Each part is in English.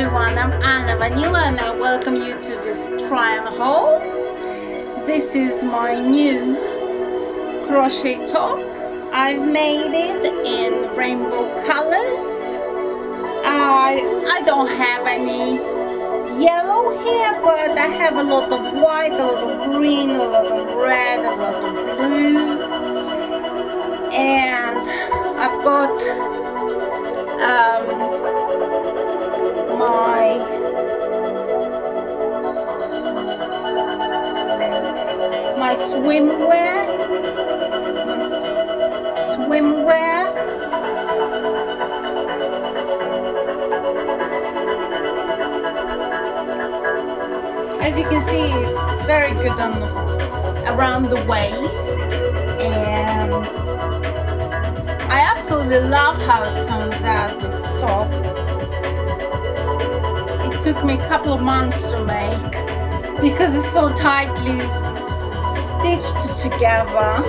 everyone, I'm Vanila and I welcome you to this tryon haul. This is my new crochet top. I've made it in rainbow colors. I don't have any yellow here, but I have a lot of white, a lot of green, a lot of red, a lot of blue, and I've got my swimwear. As you can see, it's very good around the waist, and I absolutely love how it turns out, this top. It took me a couple of months to make because it's so tightly stitched together.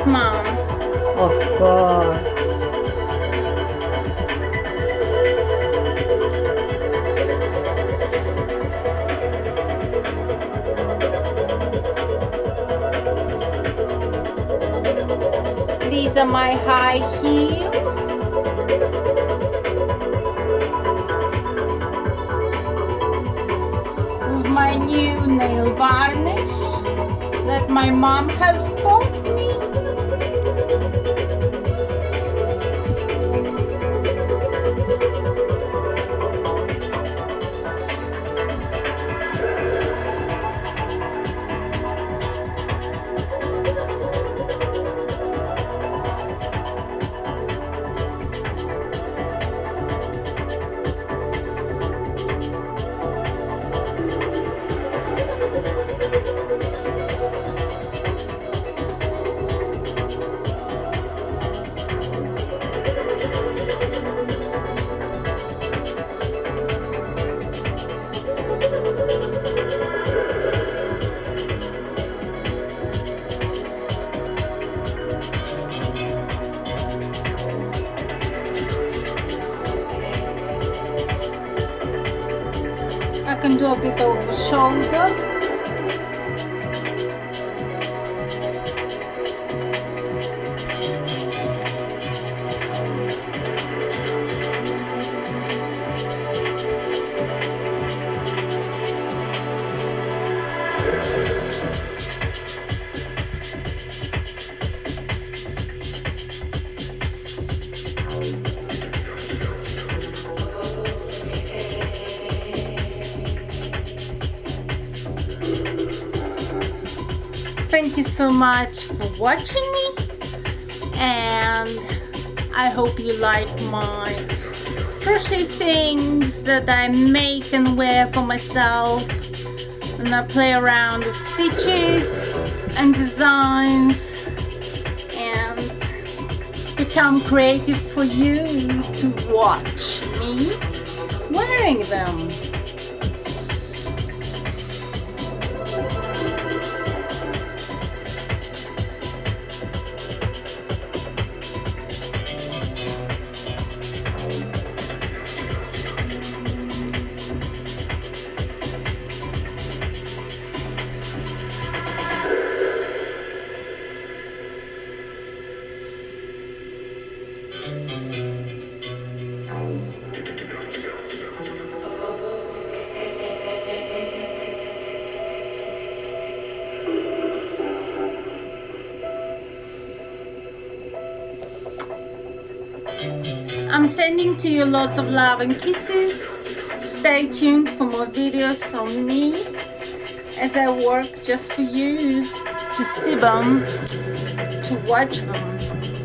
Mom. Of course. These are my high heels. With my new nail varnish that my mom has bought me. I can do a bit over the shoulder. Thank you so much for watching me, and I hope you like my crochet things that I make and wear for myself, and I play around with stitches and designs and become creative for you to watch me wearing them. I'm sending to you lots of love and kisses. Stay tuned for more videos from me as I work just for you to see them, to watch them.